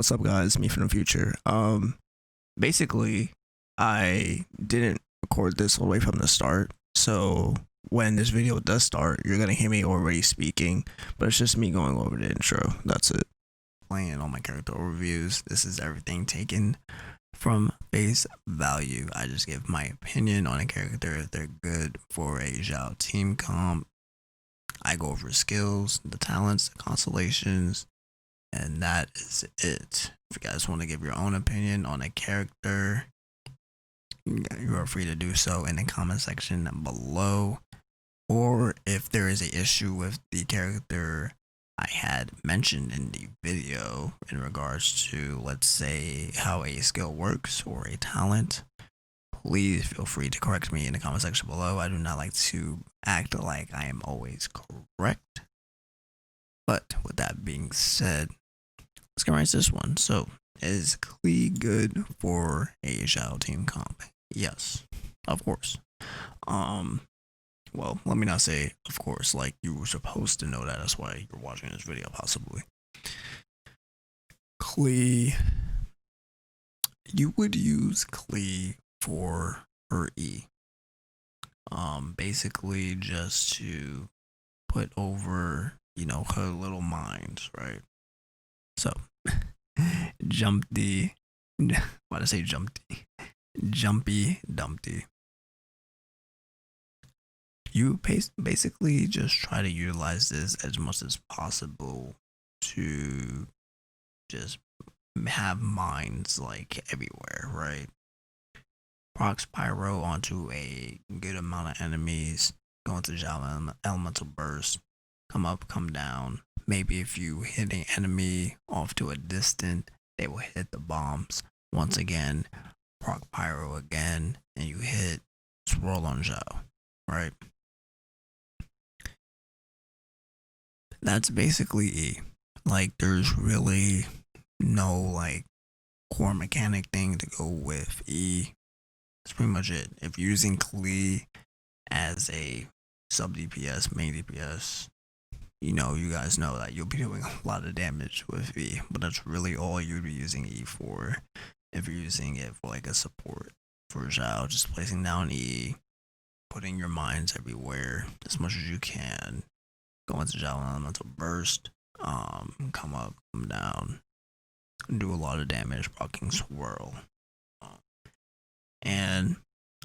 What's up, guys? Me from the future. Basically, I didn't record this all the way from the start, so when this video does start, you're gonna hear me already speaking, but it's just me going over the intro. That's it. Playing all my character overviews. This is everything taken from face value. I just give my opinion on a character if they're good for a Xiao team comp. I go over skills, the talents, the constellations, and that is it. If you guys want to give your own opinion on a character, you are free to do so in the comment section below. Or if there is an issue with the character I had mentioned in the video in regards to, let's say, how a skill works or a talent, please feel free to correct me in the comment section below. I do not like to act like I am always correct. But with that being said, let's get right to this one. So, is Klee good for a Xiao team comp? Yes, of course. Well, let me not say of course, like you were supposed to know that. That's why you're watching this video, possibly. Klee, you would use Klee for her E. Basically just to put over, her little minds, right? So, Jumpy, why did I say Jumpy? Jumpy Dumpty. You basically just try to utilize this as much as possible to just have minds like everywhere, right? Procs Pyro onto a good amount of enemies, go into Xiao Elemental Burst, come up, come down. Maybe if you hit an enemy off to a distant, they will hit the bombs. Once again, proc Pyro again, and you hit Swirl on Xiao, right? That's basically E. Like, there's really no, like, core mechanic thing to go with E. That's pretty much it. If you're using Klee as a sub DPS, main DPS, you guys know that you'll be doing a lot of damage with E, but that's really all you'd be using E for. If you're using it for like a support for Xiao, just placing down E, putting your mines everywhere as much as you can, go into Xiao Elemental Burst, come up, come down, do a lot of damage, blocking Swirl. And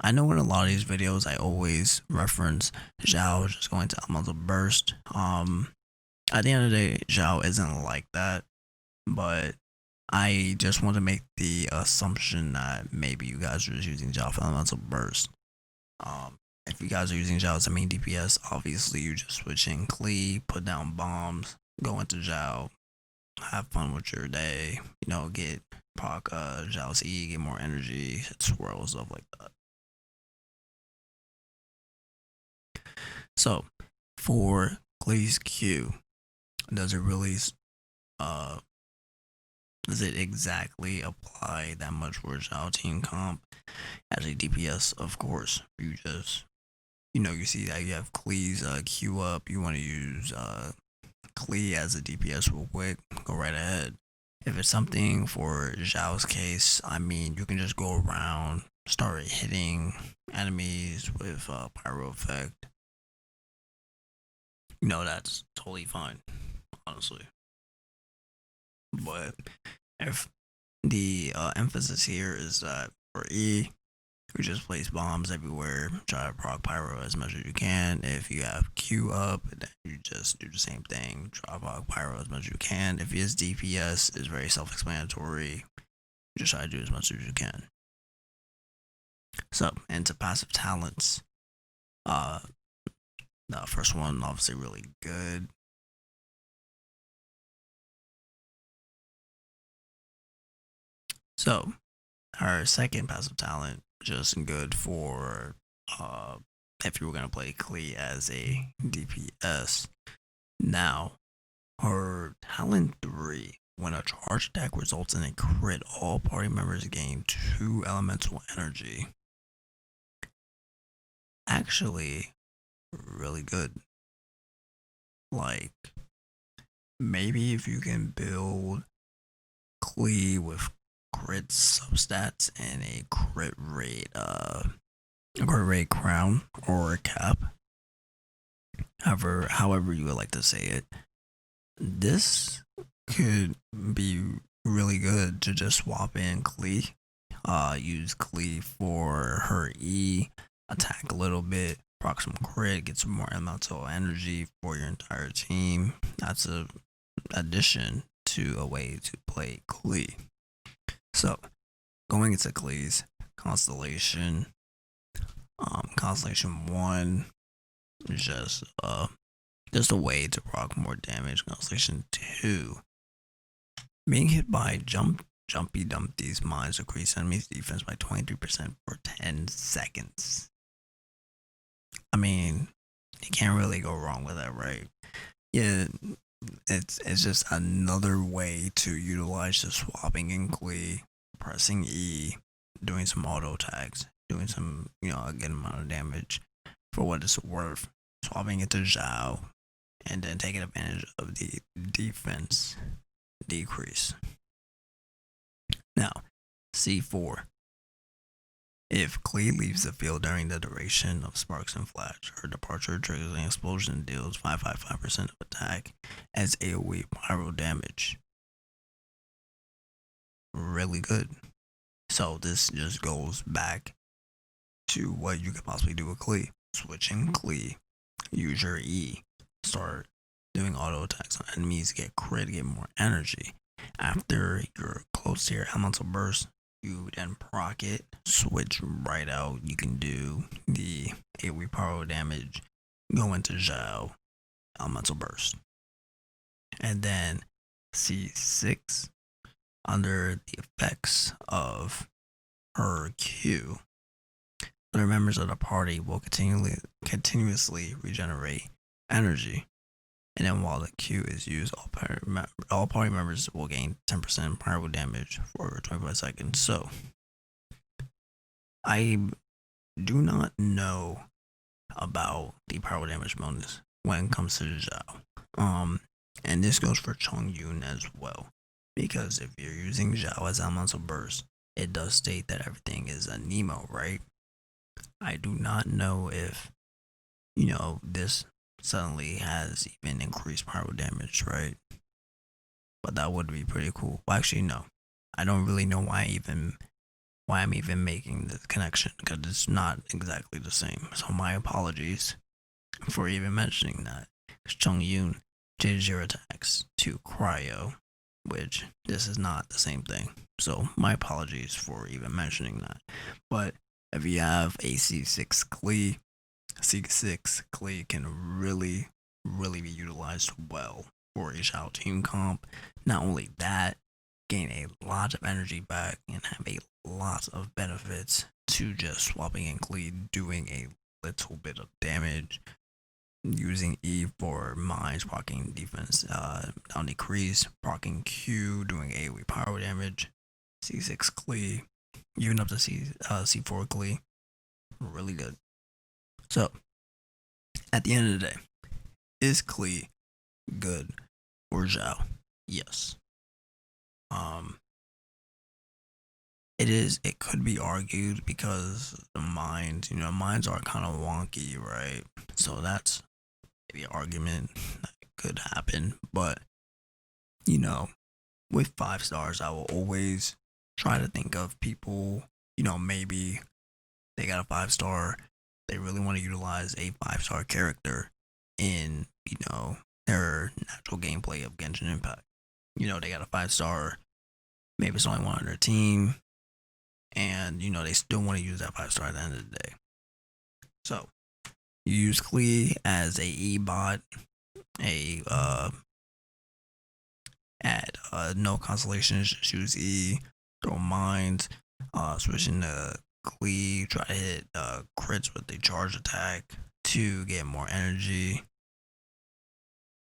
I know in a lot of these videos I always reference Xiao just going to Elemental Burst. At the end of the day, Xiao isn't like that, but I just want to make the assumption that maybe you guys are just using Xiao for Elemental Burst. If you guys are using Xiao as a main DPS, obviously you just switch in Klee, put down bombs, go into Xiao, have fun with your day, get proc Xiao's E, get more energy, hit swirl, stuff like that. So, for Klee's Q, does it exactly apply that much for Xiao team comp? As a DPS, of course, you just, you see that you have Klee's Q up, you want to use Klee as a DPS real quick, go right ahead. If it's something for Xiao's case, I mean, you can just go around, start hitting enemies with pyro effect. That's totally fine, honestly. But if the emphasis here is that for E, you just place bombs everywhere, try to proc pyro as much as you can. If you have Q up, then you just do the same thing, try to proc pyro as much as you can. If his DPS is very self-explanatory, you just try to do as much as you can. So, into passive talents, the first one obviously really good. So, her second passive talent, just good for if you were gonna play Klee as a DPS. Now, her talent 3, when a charge attack results in a crit, all party members gain 2 elemental energy. Actually, really good. Like, maybe if you can build Klee with crit substats and a crit rate crown or a cap. However you would like to say it. This could be really good to just swap in Klee. Use Klee for her E, attack a little bit, proc some crit, get some more elemental energy for your entire team. That's a addition to a way to play Klee. So, going into Klee's Constellation, Constellation 1, just a way to proc more damage. Constellation 2, being hit by Jumpy Dumpty's mines increase enemies' defense by 23% for 10 seconds. I mean, you can't really go wrong with that, right? Yeah, it's just another way to utilize the swapping in Klee, pressing E, doing some auto attacks, doing some, a good amount of damage for what it's worth, swapping it to Xiao, and then taking advantage of the defense decrease. Now, C4. If Klee leaves the field during the duration of Sparks and Flash, her departure triggers an explosion and deals 555% of attack as AoE pyro damage. Really good. So this just goes back to what you could possibly do with Klee. Switching Klee, use your E, start doing auto attacks on enemies, get crit, get more energy. After you're close to your elemental burst, you then proc it, switch right out. You can do the AoE pyro damage, go into Xiao, elemental burst. And then C6, under the effects of her Q, other members of the party will continuously regenerate energy. And then while the Q is used, all party members will gain 10% pyro damage for 25 seconds. So, I do not know about the pyro damage bonus when it comes to Xiao. And this goes for Chongyun as well. Because if you're using Xiao as elemental burst, it does state that everything is a Nemo, right? I do not know if, this suddenly has even increased pyro damage, right? But that would be pretty cool. Well, actually, no. I don't really know why I'm even making the connection, because it's not exactly the same. So my apologies for even mentioning that. Chongyun changes your attacks to cryo, which this is not the same thing. So my apologies for even mentioning that. But if you have a C6 Klee, C6 Klee can really be utilized well for a Xiao team comp. Not only that, gain a lot of energy back and have a lot of benefits to just swapping in Klee, doing a little bit of damage, using E for mines, proccing defense down decrease, proccing Q, doing AoE pyro damage, C6 Klee, even up to C4 Klee, really good. So, at the end of the day, is Klee good for Xiao? Yes. It could be argued because the mines, mines are kind of wonky, right? So that's maybe an argument that could happen. But, with 5 stars, I will always try to think of people, maybe they got a 5-star, they really want to utilize a 5-star character in, their natural gameplay of Genshin Impact. They got a 5-star, maybe it's only one on their team, and, they still want to use that 5-star at the end of the day. So, you use Klee as a E-bot, at no constellations, just use E, throw mines, switching to Klee, try to hit crits with a charge attack to get more energy.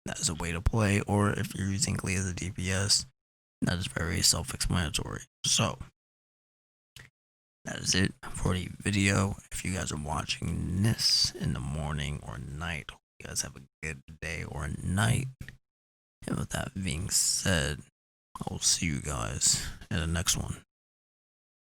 That's a way to play. Or if you're using Klee as a DPS, that is very self-explanatory. So, that is it for the video. If you guys are watching this in the morning or night, hope you guys have a good day or night. And with that being said, I will see you guys in the next one.